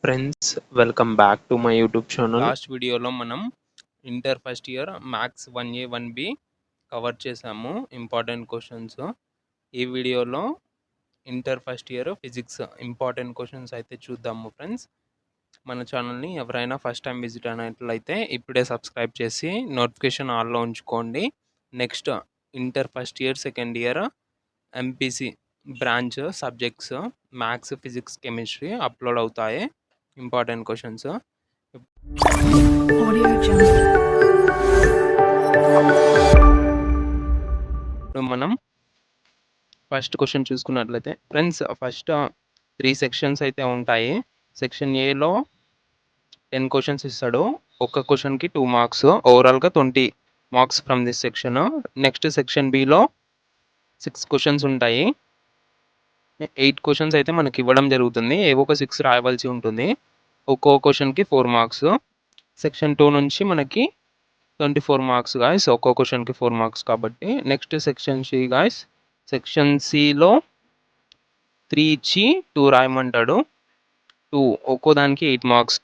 Friends, welcome back to my YouTube channel. Last వీడియోలో మనం inter first year maths 1A 1B cover చేసాము important questions. ఈ వీడియోలో inter first year physics important questions అయితే చూద్దాము friends. మన ఛానల్ని ఎవరైనా ఫస్ట్ టైం విజిట్ అయినట్లయితే ఇప్పుడే సబ్స్క్రైబ్ చేసి నోటిఫికేషన్ ఆన్లో ఉంచుకోండి. Next inter first year second year MPC branch subjects maths physics chemistry upload అవుతాయి ఇంపార్టెంట్ క్వశ్చన్స్. ఇప్పుడు మనం ఫస్ట్ క్వశ్చన్ చూసుకున్నట్లయితే ఫ్రెండ్స్, ఫస్ట్ 3 సెక్షన్స్ అయితే ఉంటాయి. సెక్షన్ ఏలో 10 క్వశ్చన్స్ ఇస్తాడు. ఒక్క క్వశ్చన్కి 2 మార్క్స్, ఓవరాల్గా 20 marks from this section. Next section below 6 questions ఉంటాయి. 8 క్వశ్చన్స్ అయితే మనకి ఇవ్వడం జరుగుతుంది. ఏవో ఒక 6 రాయవలసి ఉంటుంది. ఒక్కో క్వశ్చన్కి 4 మార్క్స్. సెక్షన్ 2 నుంచి మనకి 24 మార్క్స్ గాయస్, ఒక్కో క్వశ్చన్కి 4 మార్క్స్ కాబట్టి. Next section C guys, section సిలో 3 ఇచ్చి 2 రాయమంటాడు. 2 ఒక్కో దానికి 8 మార్క్స్,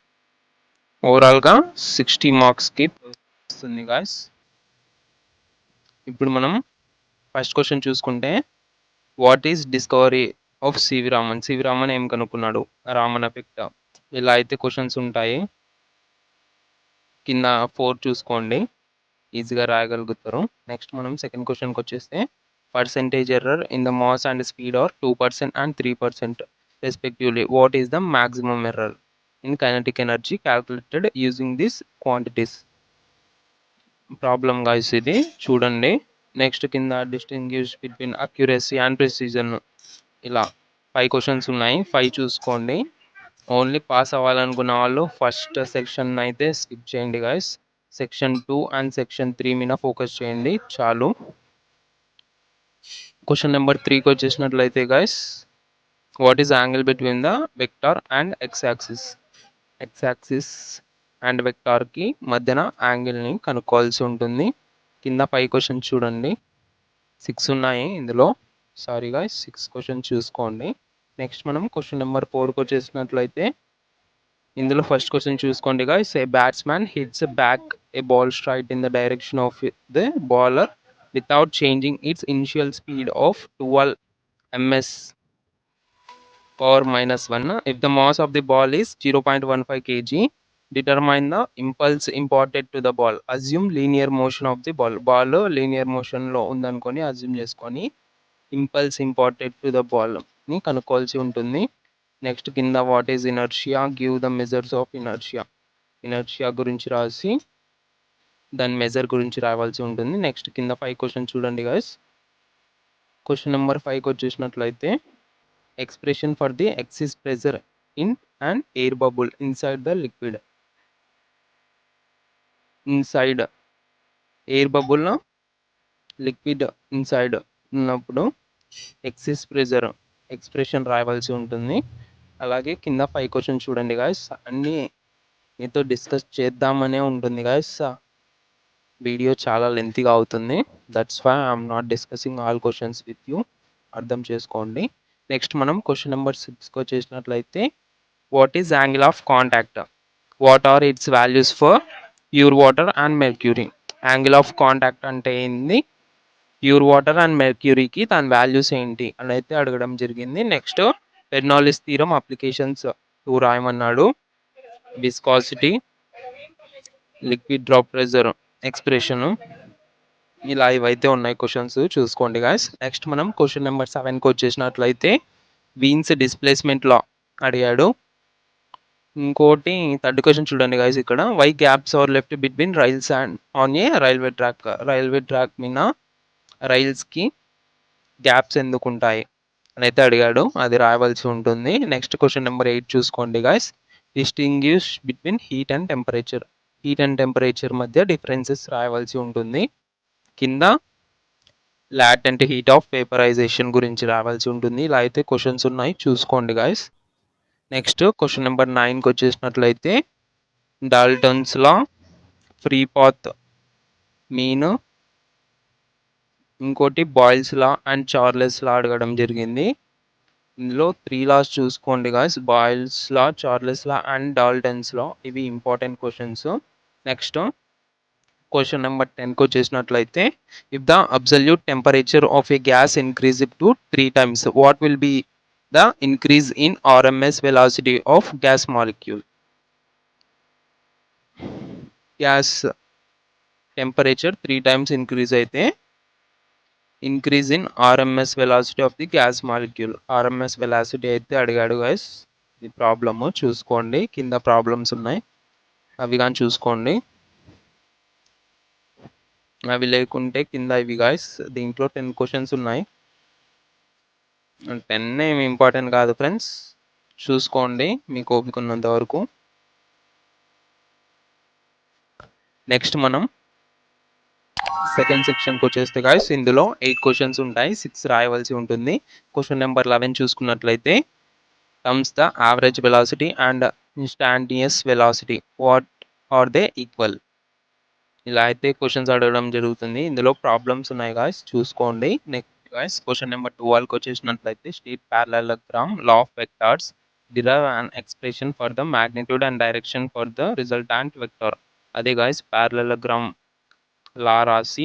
ఓవరాల్గా 60 మార్క్స్కి వస్తుంది గాయస్. ఇప్పుడు మనం ఫస్ట్ క్వశ్చన్ చూసుకుంటే, what is discovery of CV Raman. CV Raman ఏం కనుక్కున్నాడు? రామన్ ఎఫెక్ట్. ఇలా అయితే క్వశ్చన్స్ ఉంటాయి. కింద 4 చూసుకోండి, ఈజీగా రాయగలుగుతారు. నెక్స్ట్ మనం సెకండ్ క్వశ్చన్కి వచ్చేస్తే, percentage error in the mass and speed are 2% and 3% respectively. What is the maximum error in kinetic energy calculated using this quantities. Problem guys ఇది చూడండి. నెక్స్ట్ కింద distinguish between accuracy and precision. ఇలా 5 questions ఉన్నాయి, 5 చూసుకోండి. Only pass అవ్వాలనుకున్న వాళ్ళు first section అయితే skip చేయండి గాయస్. సెక్షన్ 2 అండ్ సెక్షన్ 3 మీద ఫోకస్ చేయండి చాలు. క్వశ్చన్ నెంబర్ 3కి వచ్చేసినట్లయితే guys, what is angle between the vector and X axis. X axis and వెక్టార్కి మధ్యన యాంగిల్ని కనుక్కోవాల్సి ఉంటుంది. కింద 5 క్వశ్చన్స్ చూడండి, 6 ఉన్నాయి ఇందులో. సారీ గాయస్, 6 క్వశ్చన్స్ చూసుకోండి. నెక్స్ట్ మనం క్వశ్చన్ నెంబర్ 4కి వచ్చేసినట్లయితే, ఇందులో ఫస్ట్ క్వశ్చన్ చూసుకోండి guys. A batsman hits back A ball straight in the direction of the bowler without changing its initial speed of 12 ms power minus 1 if the mass of the ball is 0.15 kg. Determine the impulse imparted to the ball. Assume linear motion of the ball. Ball linear motion లో ఉందనుకొని assume చేసుకొని impulse imparted to the ball ని కనుక్కోవాల్సి ఉంటుంది. Next కింద what is inertia, give the measures of inertia. Inertia గురించి రాసి దాని measure గురించి రావాల్సి ఉంటుంది. నెక్స్ట్ కింద 5 క్వశ్చన్ చూడండి గాయస్. క్వశ్చన్ నెంబర్ 5కి వచ్చేసినట్లయితే, expression for the excess pressure in and air bubble inside the liquid. Inside air bubble liquid inside ఉన్నప్పుడు ఎక్సిస్ ప్రెజర్ ఎక్స్ప్రెషన్ రాయవలసి ఉంటుంది. అలాగే కింద 5 క్వశ్చన్ చూడండి గాయస్. అన్నీ మీతో డిస్కస్ చేద్దామనే ఉంటుంది గాయస్. వీడియో చాలా లెంతీగా అవుతుంది, that's why I'm not discussing all questions with you. అర్థం చేసుకోండి. నెక్స్ట్ మనం క్వశ్చన్ నెంబర్ 6కి వచ్చేసినట్లయితే, what is angle of contact, what are its values for pure water and mercury. Angle of contact అంటే ఏంది, ప్యూర్ వాటర్ అండ్ మెర్క్యూరీకి దాని values ఏంటి అని అయితే అడగడం జరిగింది. నెక్స్ట్ బెర్నౌల్లీస్ థీరం అప్లికేషన్స్ 2 రాయమన్నాడు. Viscosity, liquid drop pressure expression, ఇలా ఇవైతే ఉన్నాయి క్వశ్చన్స్ చూసుకోండి గాయస్. నెక్స్ట్ మనం క్వశ్చన్ నెంబర్ 7కి వచ్చేసినట్లయితే, వీన్స్ డిస్ప్లేస్మెంట్ లా అడిగాడు. ఇంకోటి థర్డ్ క్వశ్చన్ చూడండి గాయస్. ఇక్కడ why gaps are left between rails and on a railway track. Railway track మీద రైల్స్కి గ్యాప్స్ ఎందుకు ఉంటాయి అని అయితే అడిగాడు, అది రాయవలసి ఉంటుంది. నెక్స్ట్ క్వశ్చన్ నెంబర్ 8 చూసుకోండి guys. Distinguish between heat and temperature. Heat and temperature మధ్య డిఫరెన్సెస్ రాయవలసి ఉంటుంది. కింద లాటెంట్ హీట్ ఆఫ్ వేపరైజేషన్ గురించి రావాల్సి ఉంటుంది. ఇలా అయితే క్వశ్చన్స్ ఉన్నాయి, చూసుకోండి గాయస్. నెక్స్ట్ క్వశ్చన్ నెంబర్ 9కి వచ్చేసినట్లయితే, Dalton's law, free path mean, ఇంకోటి Boyle's law and Charles law అడగడం జరిగింది. ఇందులో 3 లాస్ చూసుకోండి guys. Boyle's law, Charles law and Dalton's law. ఇవి important questions. Next question number 10కి వచ్చేసినట్లయితే, if the absolute temperature of a gas increase to 3 times, what will be the increase in RMS velocity of gas molecule? Gas temperature 3 times increase అయితే increase in RMS velocity of the gas molecule. RMS velocity అయితే అడిగాడు guys. ఇది problem చూసుకోండి, కింద problems ఉన్నాయి, అవి కానీ చూసుకోండి. అవి లేకుంటే కింద ఇవి గాయస్. దీంట్లో 10 క్వశ్చన్స్ ఉన్నాయి. 10 ఏమి ఇంపార్టెంట్ కాదు ఫ్రెండ్స్, చూసుకోండి మీకు ఓపిక ఉన్నంత వరకు. నెక్స్ట్ మనం సెకండ్ సెక్షన్కి వచ్చేస్తే గాయస్, ఇందులో 8 క్వశ్చన్స్ ఉంటాయి, 6 రాయవలసి ఉంటుంది. క్వశ్చన్ నెంబర్ 11 చూసుకున్నట్లయితే, terms the average velocity and instantaneous velocity, what are they equal? ఇలా అయితే క్వశ్చన్స్ అడగడం జరుగుతుంది. ఇందులో ప్రాబ్లమ్స్ ఉన్నాయి గాయస్, చూసుకోండి. నెక్స్ట్ గాయస్, క్వశ్చన్ నెంబర్ 12కి వచ్చేసినట్లయితే, state parallelogram law of vectors, derive an expression for the magnitude and direction for the resultant vector. అదే గాయస్, ప్యారలలోగ్రామ్ లా రాసి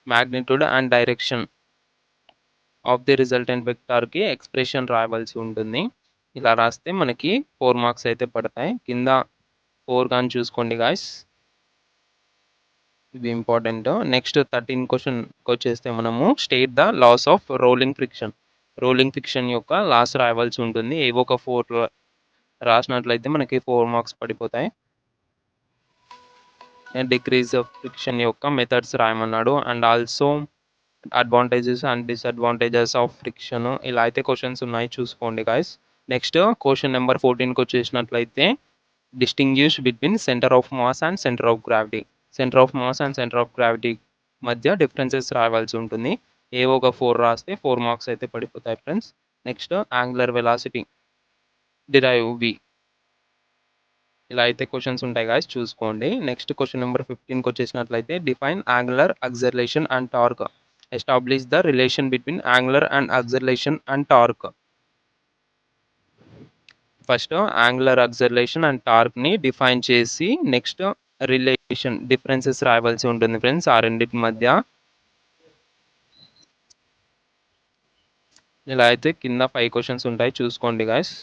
magnitude and direction of the resultant వెక్టార్కి expression రాయవలసి ఉంటుంది. ఇలా రాస్తే మనకి 4 మార్క్స్ అయితే పడతాయి. కింద 4 కానీ చూసుకోండి గాయస్, ఇది ఇంపార్టెంట్. నెక్స్ట్ 13 క్వశ్చన్కి వచ్చేస్తే మనము state the laws of rolling friction. Rolling friction యొక్క లాస్ రాయవలసి ఉంటుంది. ఏవో ఒక 4 రాసినట్లయితే మనకి 4 మార్క్స్ పడిపోతాయి. డిక్రీజ్ ఆఫ్ ఫ్రిక్షన్ యొక్క మెథడ్స్ రాయమన్నాడు, and also advantages and disadvantages of friction. ఇలా అయితే క్వశ్చన్స్ ఉన్నాయి, చూసుకోండి గాయస్. నెక్స్ట్ క్వశ్చన్ నెంబర్ 14కి వచ్చేసినట్లయితే, distinguish between centre of mass and centre of gravity. Centre of mass and centre of gravity మధ్య differences రావాల్సి ఉంటుంది. ఏవో ఒక 4 రాస్తే 4 మార్క్స్ అయితే పడిపోతాయి friends. Next angular velocity, derive V. ఇలా అయితే క్వశ్చన్స్ ఉంటాయి గాయస్, చూసుకోండి. నెక్స్ట్ క్వశ్చన్ నెంబర్ 15కి వచ్చేసినట్లయితే, define angular acceleration and torque, establish the relation between angular and acceleration and torque. First angular acceleration and టార్క్ని డిఫైన్ చేసి, నెక్స్ట్ రిలేషన్ డిఫరెన్సెస్ రాయవలసి ఉంటుంది ఫ్రెండ్స్ ఆ రెండింటి మధ్య. ఇలా అయితే కింద 5 క్వశ్చన్స్ ఉంటాయి, చూసుకోండి గాయస్.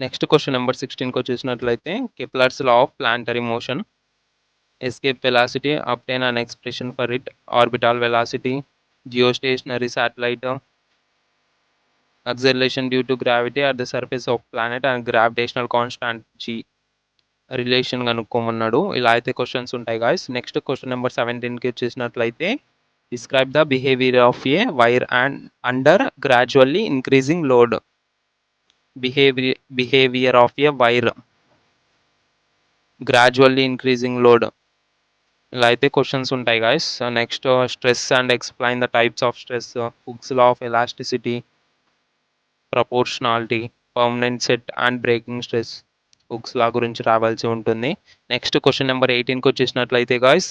నెక్స్ట్ క్వశ్చన్ నెంబర్ 16కి వచ్చేసినట్లయితే, Kepler's law of planetary motion, escape velocity, obtain an expression for it, orbital velocity, geostationary satellite, acceleration due to gravity at the surface of planet and gravitational constant g relation కనుక్కోమన్నాడు. ఇలా అయితే questions ఉంటాయి guys. Next question number 17కి వచ్చేసినట్లయితే, describe the behaviour of a wire and under gradually increasing load. Behaviour of a wire gradually increasing load. ఇలా అయితే questions ఉంటాయి guys. Next stress and explain the types of stress, Hooke's law of elasticity, proportionality, permanent set and breaking stress, Hooke's law గురించి రావాల్సి ఉంటుంది. Next question number 18కి వచ్చేసినట్లయితే guys,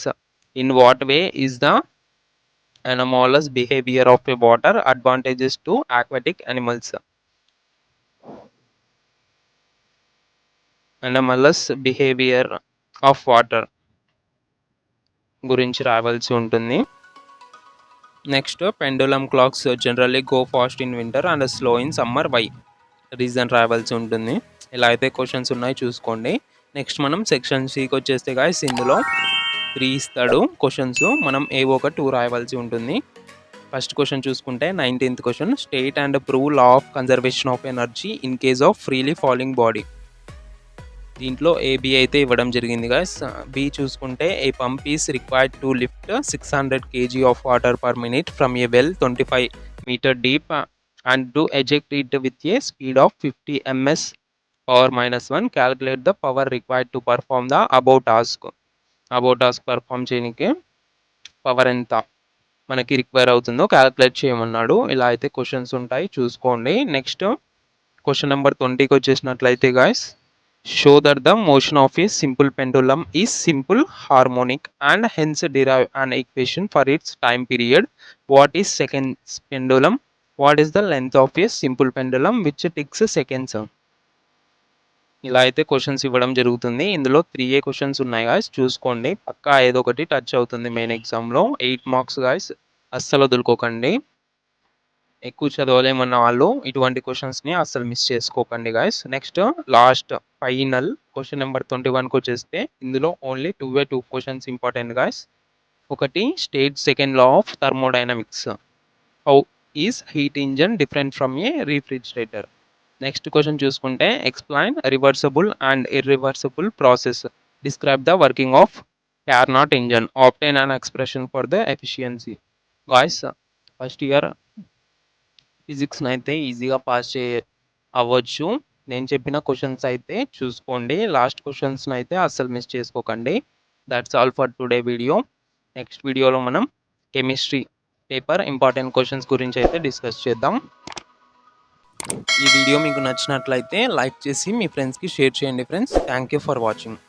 in what way is the anomalous behavior of a water advantages to aquatic animals? Anomalous behavior of water గురించి రావాల్సి ఉంటుంది. Next pendulum clocks generally go fast in winter and slow in summer, why? Reason రావాల్సి ఉంటుంది. ఇలా అయితే questions ఉన్నాయి, చూసుకోండి. Next మనం సెక్షన్ సికి వచ్చేస్తే గాయస్, ఇందులో 3 ఇస్తాడు క్వశ్చన్స్, మనం ఏవో ఒక 2 రాయవలసి ఉంటుంది. ఫస్ట్ క్వశ్చన్ చూసుకుంటే 19th question, state and prove law of conservation of energy in case of freely falling body. దీంట్లో ఏబి అయితే ఇవ్వడం జరిగింది గాయస్. బి చూసుకుంటే, a pump is required to lift 600 kg of water per minute from a well 25 meter deep and to eject it with a speed of 50 ms power -1. Calculate the power required to perform the above task. Above task perform చేయడానికి power ఎంత మనకి require అవుతుందో calculate చేయమన్నాడు. ఇలా అయితే questions ఉంటాయి, చూసుకోండి. Next question number 20కి వచ్చేసినట్లయితే guys, show that the motion of a simple pendulum is simple harmonic and hence derive an equation for its time period. What is second pendulum what is the length of a simple pendulum which ticks seconds. ఇలా అయితే questions ఇవ్వడం జరుగుతుంది. ఇందులో 3A questions ఉన్నాయి guys, చూసుకోండి. పక్కా ఏదో ఒకటి touch అవుతుంది మెయిన్ ఎగ్జామ్లో. 8 మార్క్స్ గాయ్స్, అస్సలు వదులుకోకండి. ఎక్కువ చదవలేమన్న వాళ్ళు ఇటువంటి క్వశ్చన్స్ని అస్సలు మిస్ చేసుకోకండి guys. Next last final question number 21కి వచ్చేస్తే ఇందులో ఓన్లీ 2 క్వశ్చన్స్ ఇంపార్టెంట్ గాయ్స్. ఒకటి state second law of thermodynamics. How is heat engine different from a refrigerator. Next question చూసుకుంటే explain reversible and irreversible process. Describe the working of Carnot engine. Obtain an expression for the efficiency. Guys, first year ఫిజిక్స్ని అయితే ఈజీగా pass అవ్వచ్చు. నేను చెప్పిన questions అయితే చూసుకోండి. Last క్వశ్చన్స్ని అయితే అస్సలు మిస్ చేసుకోకండి. That's all for today video. Next వీడియోలో మనం కెమిస్ట్రీ పేపర్ ఇంపార్టెంట్ క్వశ్చన్స్ గురించి అయితే డిస్కస్ చేద్దాం. ఈ వీడియో మీకు నచ్చినట్లయితే లైక్ చేసి మీ ఫ్రెండ్స్కి షేర్ చేయండి friends. Thank you for watching.